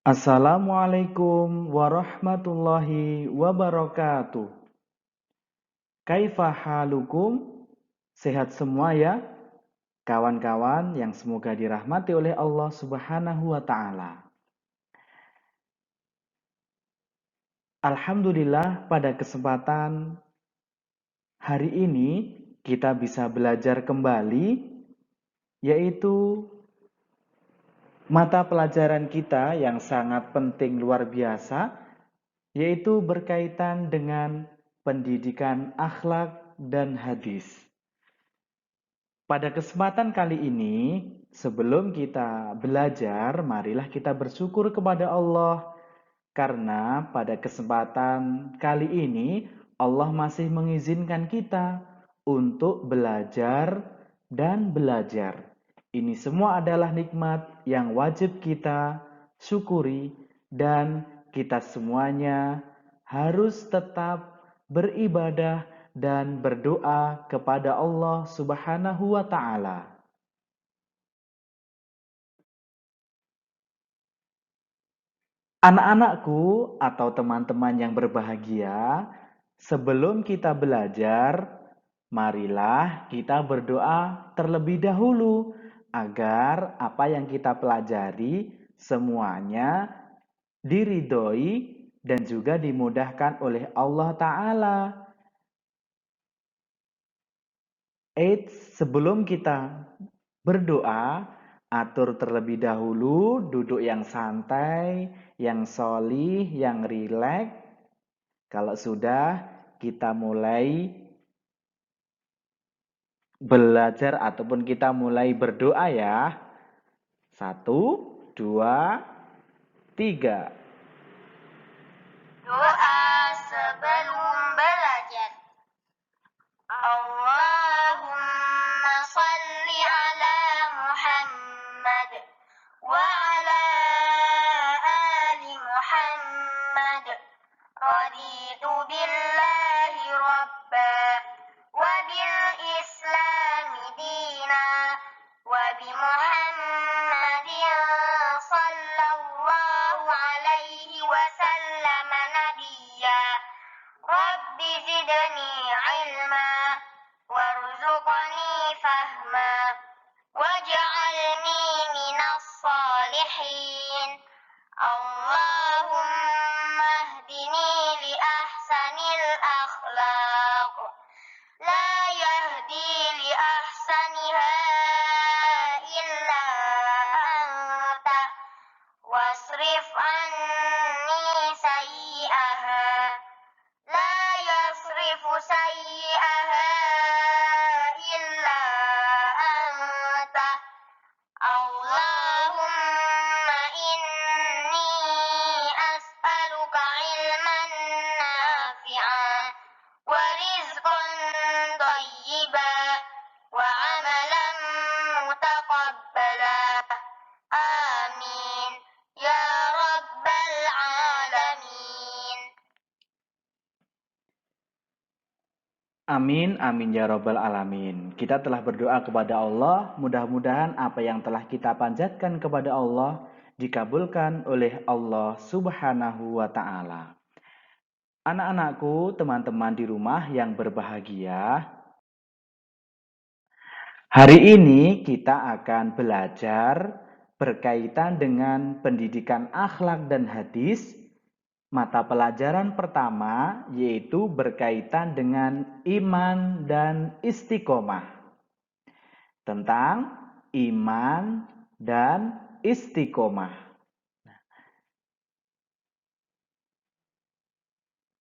Assalamualaikum warahmatullahi wabarakatuh. Kaifa halukum? Sehat semua ya, kawan-kawan yang semoga dirahmati oleh Allah Subhanahu wa taala. Alhamdulillah pada kesempatan hari ini kita bisa belajar kembali yaitu mata pelajaran kita yang sangat penting luar biasa yaitu berkaitan dengan pendidikan akhlak dan hadis. Pada kesempatan kali ini, sebelum kita belajar, marilah kita bersyukur kepada Allah karena pada kesempatan kali ini Allah masih mengizinkan kita untuk belajar dan belajar. Ini semua adalah nikmat yang wajib kita syukuri dan kita semuanya harus tetap beribadah dan berdoa kepada Allah Subhanahu wa taala. Anak-anakku atau teman-teman yang berbahagia, sebelum kita belajar, marilah kita berdoa terlebih dahulu agar apa yang kita pelajari semuanya diridhoi dan juga dimudahkan oleh Allah Ta'ala. Sebelum kita berdoa, atur terlebih dahulu duduk yang santai, yang solih, yang rileks. Kalau sudah, kita mulai belajar ataupun kita mulai berdoa ya. 1, 2, 3. Doa sebelum belajar. Allahumma salli ala Muhammad wa ala ali Muhammad. Raditu billahi rabba wa bil islami dina wa bi Muhammadin sallallahu alaihi wasallam nabiyya. Rabbi zidni ilma warzuqni fahma waj'alni minas salihin. Allahumma hdini li ahsanil akhlaq la yahdi li ahsaniha illa anta wasrif anni sayyi'aha la yasrifu sayyi'aha illa anta. Allahumma inni as'aluka ilman nafi'an wa rizqan thayyiban wa amalan mutaqabbala. Amin ya rabbal alamin. Amin, amin ya robbal alamin. Kita telah berdoa kepada Allah, mudah-mudahan apa yang telah kita panjatkan kepada Allah dikabulkan oleh Allah Subhanahu wa taala. Anak-anakku, teman-teman di rumah yang berbahagia, hari ini kita akan belajar berkaitan dengan pendidikan akhlak dan hadis. Mata pelajaran pertama yaitu berkaitan dengan iman dan istiqomah. Tentang iman dan istiqomah.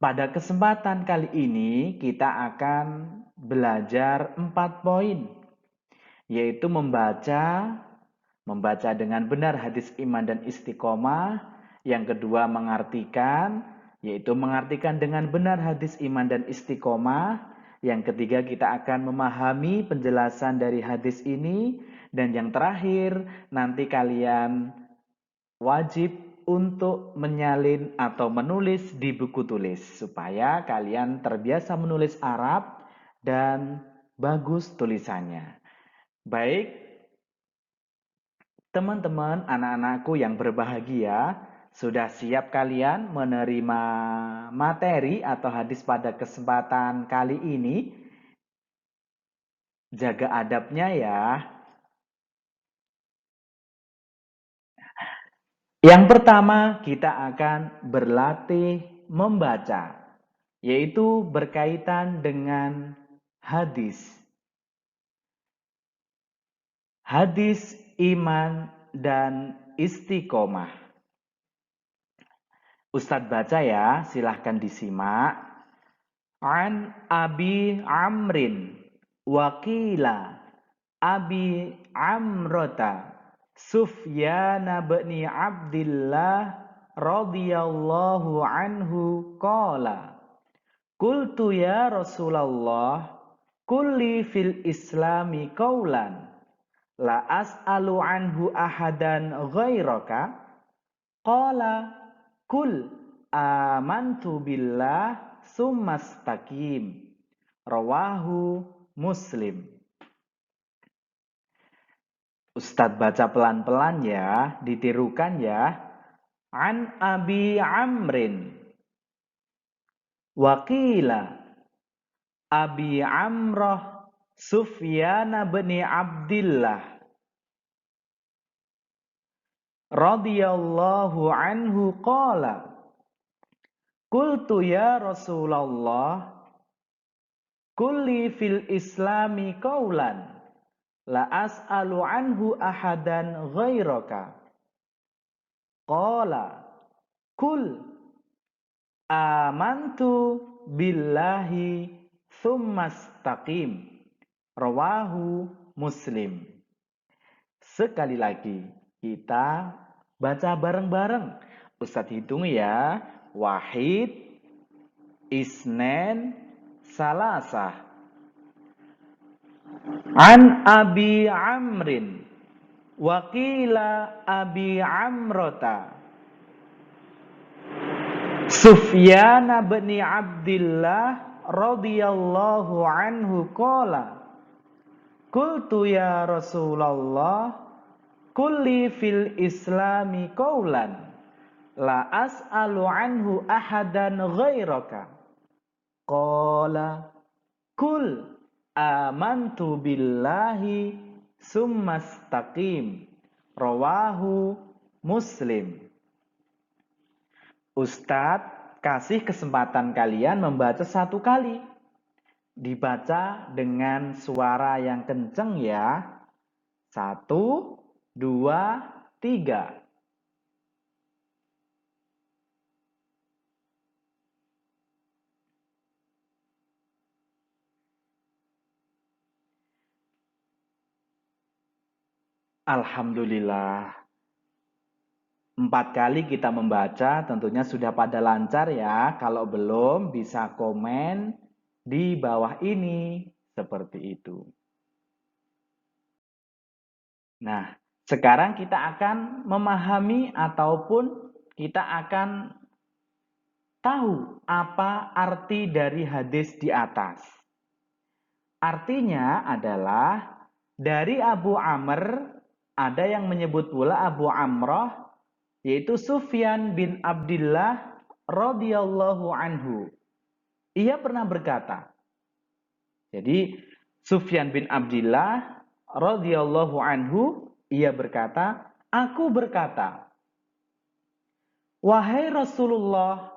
Pada kesempatan kali ini kita akan belajar 4 poin, yaitu membaca dengan benar hadis iman dan istiqomah. Yang kedua mengartikan, yaitu mengartikan dengan benar hadis iman dan istiqomah. Yang ketiga kita akan memahami penjelasan dari hadis ini. Dan yang terakhir nanti kalian wajib untuk menyalin atau menulis di buku tulis. Supaya kalian terbiasa menulis Arab dan bagus tulisannya. Baik, teman-teman, anak-anakku yang berbahagia, Sudah siap kalian menerima materi atau hadis pada kesempatan kali ini? Jaga adabnya ya. Yang pertama, kita akan berlatih membaca, yaitu berkaitan dengan hadis. Hadis, iman, dan istiqomah. Ustadz baca ya, silahkan disimak. An Abi Amrin Wakila Abi Amrota Sufyan bin Abdillah radhiyallahu anhu qala Qultu ya Rasulullah kulli fil islami qawlan la as'alu anhu ahadan ghairaka qala kul amantu billah summastaqim rawahu Muslim. Ustadz baca pelan-pelan ya, ditirukan ya. An Abi Amrin Wakila Abi Amrah Sufyan bin Abdillah radhiyallahu anhu qala Qultu ya Rasulullah kulli fil islami qawlan la as'alu anhu ahadan ghairaka qala kul amantu billahi summastaqim rawahu Muslim. Sekali lagi kita baca bareng-bareng. Ustadz hitung ya. Wahid, Isnen, Salasah. An Abi Amrin Wakila Abi Amrota Sufyan bin Abdillah radhiyallahu anhu qala Qultu ya Rasulullah kulli fil islami qawlan la as'alu anhu ahadan ghairaka qala kul amantu billahi summastaqim rawahu Muslim. Ustadz kasih kesempatan kalian membaca satu kali. Dibaca dengan suara yang kenceng ya. 1, 2, 3. Alhamdulillah. 4 kali kita membaca, tentunya sudah pada lancar ya. Kalau belum bisa komen di bawah ini seperti itu. Nah, sekarang kita akan memahami ataupun kita akan tahu apa arti dari hadis di atas. Artinya adalah dari Abu Amr, ada yang menyebut pula Abu Amrah, yaitu Sufyan bin Abdillah radhiyallahu anhu. Ia pernah berkata. Jadi Sufyan bin Abdillah radhiyallahu anhu, ia berkata, aku berkata, wahai Rasulullah,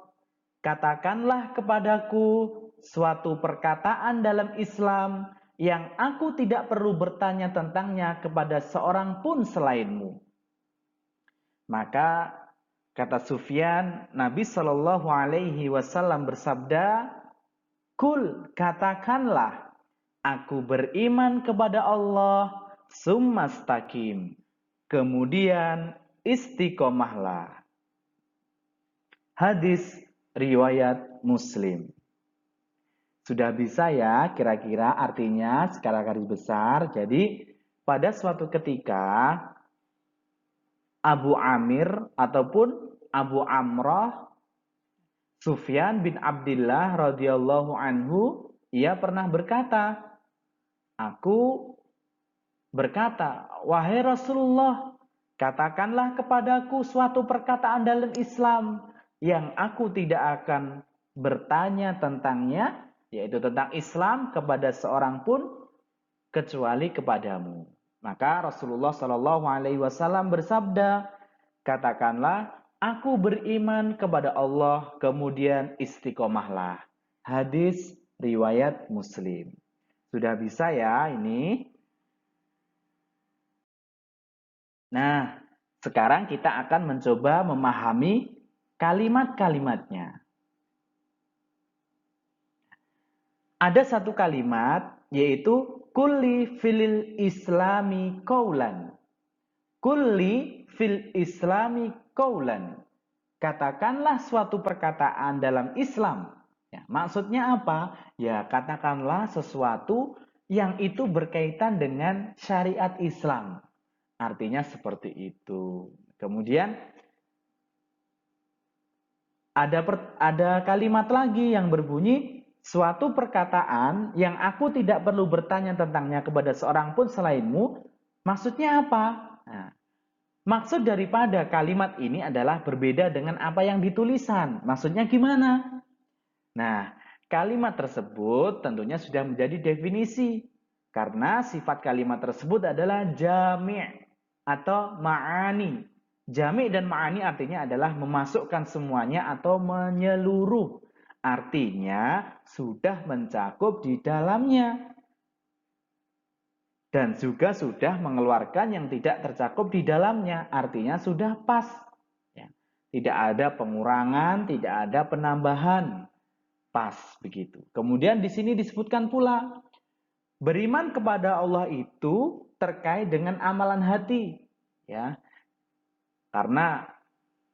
katakanlah kepadaku suatu perkataan dalam Islam yang aku tidak perlu bertanya tentangnya kepada seorang pun selainmu. Maka kata Sufyan, Nabi Shallallahu Alaihi Wasallam bersabda, kul katakanlah, aku beriman kepada Allah, summastaqim, kemudian istiqomahlah. Hadis riwayat Muslim. Sudah bisa ya kira-kira artinya secara garis besar. Jadi pada suatu ketika Abu Amir ataupun Abu Amrah Sufyan bin Abdillah radhiyallahu anhu, ia pernah berkata, aku berkata, wahai Rasulullah, Katakanlah kepadaku suatu perkataan dalam Islam yang aku tidak akan bertanya tentangnya, yaitu tentang Islam kepada seorang pun kecuali kepadamu. Maka Rasulullah Shallallahu Alaihi Wasallam bersabda, katakanlah, aku beriman kepada Allah, kemudian istiqomahlah. Hadis riwayat Muslim. Sudah bisa ya ini? Nah, sekarang kita akan mencoba memahami kalimat-kalimatnya. Ada satu kalimat yaitu kulli fil islami qaulan. Kulli fil islami qaulan. Katakanlah suatu perkataan dalam Islam. Ya, maksudnya apa? Ya, katakanlah sesuatu yang itu berkaitan dengan syariat Islam. Artinya seperti itu. Kemudian ada kalimat lagi yang berbunyi, suatu perkataan yang aku tidak perlu bertanya tentangnya kepada seorang pun selainmu, maksudnya apa? Nah, maksud daripada kalimat ini adalah berbeda dengan apa yang ditulisan. Maksudnya gimana? Nah, kalimat tersebut tentunya sudah menjadi definisi. Karena sifat kalimat tersebut adalah jami' atau ma'ani. Jami' dan ma'ani artinya adalah memasukkan semuanya atau menyeluruh. Artinya sudah mencakup di dalamnya. Dan juga sudah mengeluarkan yang tidak tercakup di dalamnya. Artinya sudah pas. Ya. Tidak ada pengurangan, tidak ada penambahan. Pas begitu. Kemudian di sini disebutkan pula, beriman kepada Allah itu terkait dengan amalan hati. Ya. Karena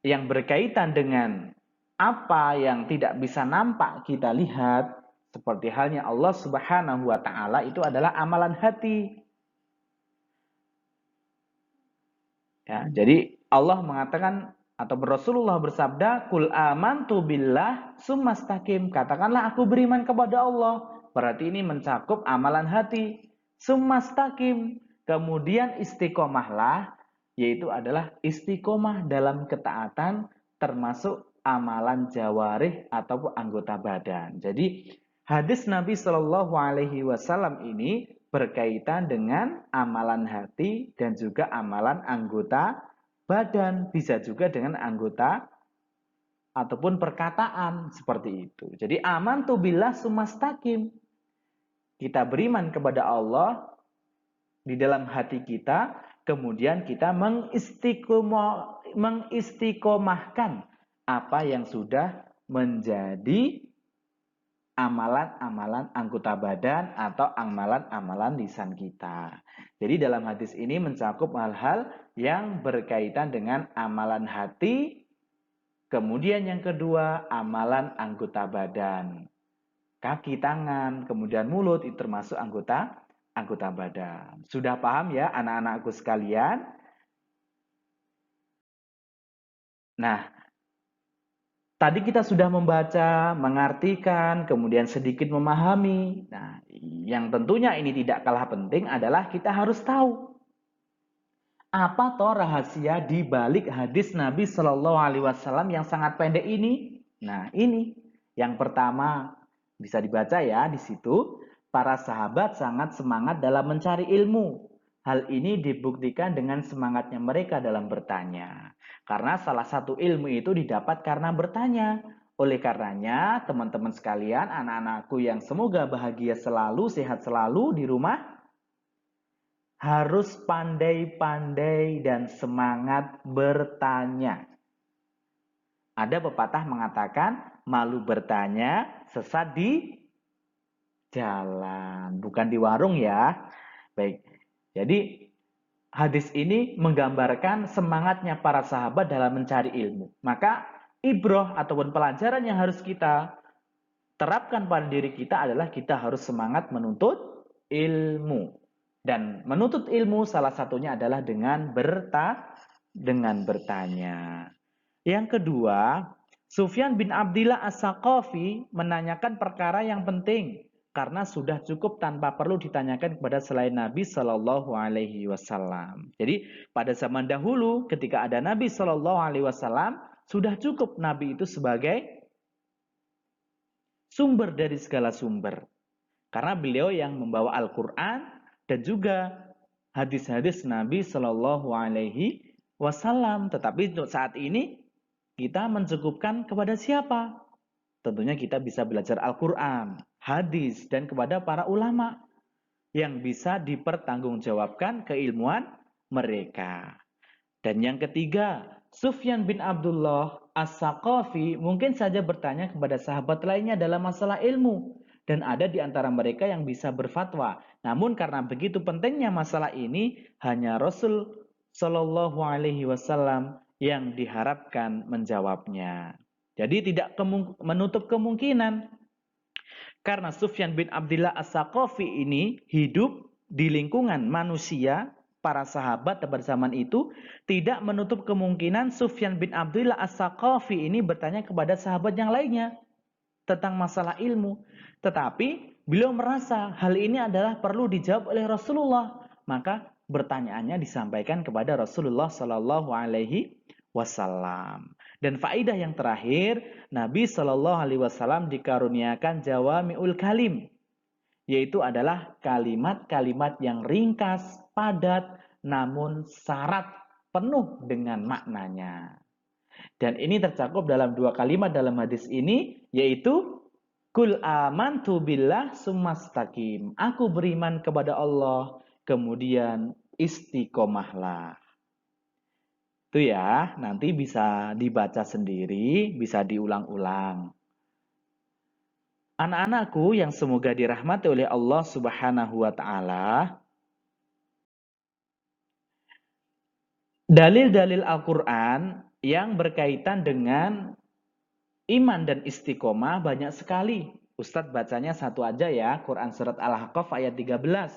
yang berkaitan dengan apa yang tidak bisa nampak kita lihat, seperti halnya Allah Subhanahu wa taala, itu adalah amalan hati. Ya, jadi Allah mengatakan atau Rasulullah bersabda, "Qul amantu billah summastaqim." Katakanlah aku beriman kepada Allah. Berarti ini mencakup amalan hati. Summastaqim. Kemudian istiqomahlah, yaitu adalah istiqomah dalam ketaatan termasuk amalan jawarih ataupun anggota badan. Jadi hadis Nabi Shallallahu Alaihi Wasallam ini berkaitan dengan amalan hati dan juga amalan anggota badan, bisa juga dengan anggota ataupun perkataan seperti itu. Jadi amantu billah sumastaqim. Kita beriman kepada Allah di dalam hati kita, kemudian kita mengistiqomahkan apa yang sudah menjadi amalan-amalan anggota badan atau amalan-amalan lisan kita. Jadi dalam hadis ini mencakup hal-hal yang berkaitan dengan amalan hati, kemudian yang kedua amalan anggota badan. Kaki, tangan, kemudian mulut itu termasuk anggota badan. Sudah paham ya anak-anakku sekalian? Nah, tadi kita sudah membaca, mengartikan, kemudian sedikit memahami. Nah, yang tentunya ini tidak kalah penting adalah kita harus tahu apa toh rahasia di balik hadis Nabi Shallallahu Alaihi Wasallam yang sangat pendek ini. Nah, ini yang pertama bisa dibaca ya di situ. Para sahabat sangat semangat dalam mencari ilmu. Hal ini dibuktikan dengan semangatnya mereka dalam bertanya. Karena salah satu ilmu itu didapat karena bertanya. Oleh karenanya, teman-teman sekalian, anak-anakku yang semoga bahagia selalu, sehat selalu di rumah, harus pandai-pandai dan semangat bertanya. Ada pepatah mengatakan, malu bertanya, sesat di jalan, bukan di warung ya. Baik, jadi hadis ini menggambarkan semangatnya para sahabat dalam mencari ilmu. Maka ibroh ataupun pelajaran yang harus kita terapkan pada diri kita adalah kita harus semangat menuntut ilmu. Dan menuntut ilmu salah satunya adalah dengan bertanya. Yang kedua, Sufyan bin Abdillah As-Saqafi menanyakan perkara yang penting. karena sudah cukup tanpa perlu ditanyakan kepada selain Nabi Shallallahu Alaihi Wasallam. Jadi pada zaman dahulu ketika ada Nabi Shallallahu Alaihi Wasallam sudah cukup Nabi itu sebagai sumber dari segala sumber. Karena beliau yang membawa Al-Quran dan juga hadis-hadis Nabi Shallallahu Alaihi Wasallam. Tetapi untuk saat ini kita mencukupkan kepada siapa? Tentunya kita bisa belajar Al-Quran, hadis, dan kepada para ulama yang bisa dipertanggungjawabkan keilmuan mereka. Dan yang ketiga, Sufyan bin Abdullah As-Saqafi mungkin saja bertanya kepada sahabat lainnya dalam masalah ilmu. Dan ada di antara mereka yang bisa berfatwa. Namun karena begitu pentingnya masalah ini, hanya Rasul Shallallahu Alaihi Wasallam yang diharapkan menjawabnya. Jadi tidak menutup kemungkinan. Karena Sufyan bin Abdullah As-Saqafi ini hidup di lingkungan manusia, para sahabat pada zaman itu, tidak menutup kemungkinan Sufyan bin Abdullah As-Saqafi ini bertanya kepada sahabat yang lainnya tentang masalah ilmu. Tetapi beliau merasa hal ini adalah perlu dijawab oleh Rasulullah. Maka pertanyaannya disampaikan kepada Rasulullah Sallallahu Alaihi Wasallam. Dan faidah yang terakhir, Nabi Shallallahu Alaihi Wasallam dikaruniakan jawami'ul kalim, yaitu adalah kalimat-kalimat yang ringkas, padat, namun syarat penuh dengan maknanya. Dan ini tercakup dalam dua kalimat dalam hadis ini, yaitu Kul amantu billah summastaqim. Aku beriman kepada Allah, kemudian istiqomahlah. Itu ya, nanti bisa dibaca sendiri, bisa diulang-ulang. Anak-anakku yang semoga dirahmati oleh Allah Subhanahu wa taala, dalil-dalil Al-Qur'an yang berkaitan dengan iman dan istiqomah banyak sekali. Ustadz bacanya satu aja ya, Quran surat Al-Ahqaf ayat 13.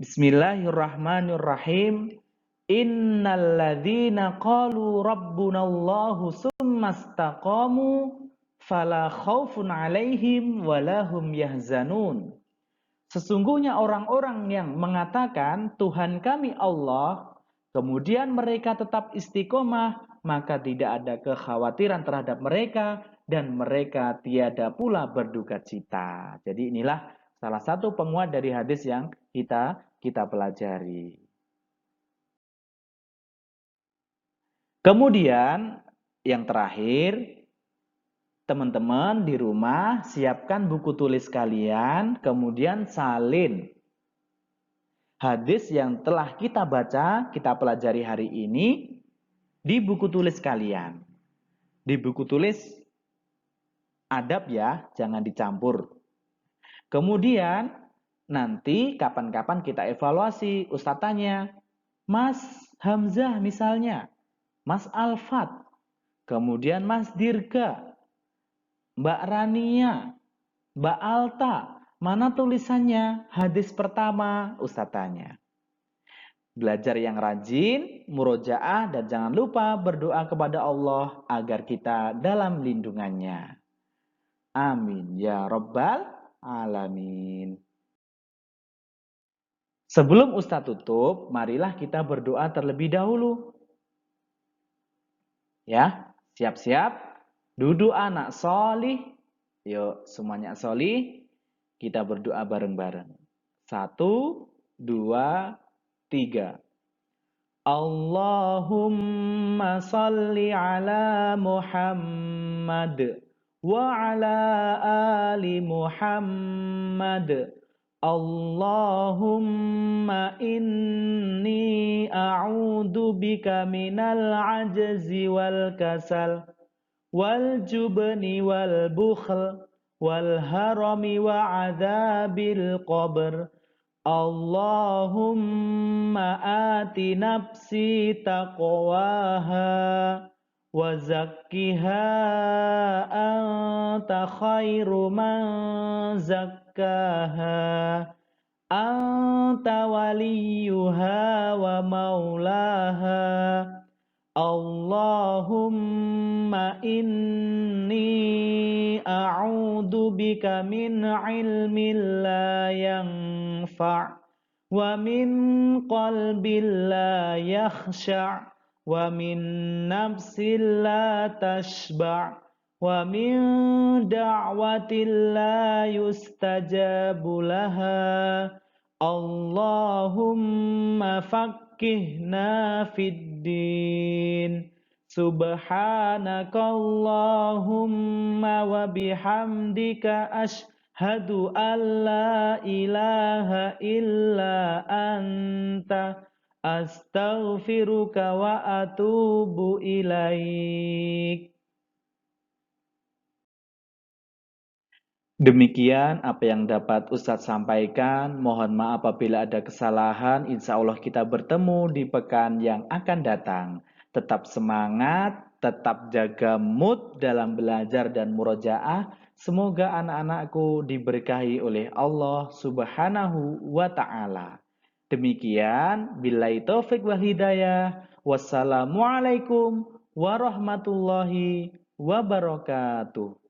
Bismillahirrahmanirrahim. Innal ladzina qalu rabbunallahu tsumastaqamu fala khaufun 'alaihim walahum yahzanun. Sesungguhnya orang-orang yang mengatakan Tuhan kami Allah, kemudian mereka tetap istiqomah, maka tidak ada kekhawatiran terhadap mereka dan mereka tiada pula berduka cita. Jadi inilah salah satu penguat dari hadis yang kita pelajari. Kemudian yang terakhir, teman-teman di rumah siapkan buku tulis kalian, kemudian salin hadis yang telah kita baca, kita pelajari hari ini di buku tulis kalian. Di buku tulis adab ya, jangan dicampur. Kemudian nanti kapan-kapan kita evaluasi, Ustadz tanya, Mas Hamzah misalnya, Mas Alfat, kemudian Mas Dirga, Mbak Rania, Mbak Alta, mana tulisannya? Hadis pertama, Ustadz tanya. Belajar yang rajin, murojaah, dan jangan lupa berdoa kepada Allah agar kita dalam lindungannya. Amin ya Rabbal Alamin. Sebelum Ustadz tutup, marilah kita berdoa terlebih dahulu. Ya, siap-siap. Duduk anak solih. Yuk, semuanya solih. Kita berdoa bareng-bareng. 1, 2, 3. Allahumma salli ala Muhammad wa ala ali Muhammad. Allahumma inni a'udzu bika minal ajzi wal kasal wal jubni wal bukhl wal harami wa adzabil qabr. Allahumma ati nafsi taqwaha wa zakkiha anta khairu man zakkaha anta waliyuha wa maulaha. Allahumma inni a'udzu na'udzu bika min ilmin la yanfa' wa min qalbin la yakhsha' wa min nafsin la tashba' wa min da'watin la yustajabu laha. Allahumma faqqihna fid din. Subhanakallahumma wa bihamdika asyhadu an la ilaha illa anta astaghfiruka wa atubu ilaik. Demikian apa yang dapat Ustadz sampaikan. Mohon maaf apabila ada kesalahan. Insya Allah kita bertemu di pekan yang akan datang. Tetap semangat, tetap jaga mood dalam belajar dan murojaah. Semoga anak-anakku diberkahi oleh Allah Subhanahu wa Ta'ala. Demikian, billahi taufik wal hidayah. Wassalamualaikum warahmatullahi wabarakatuh.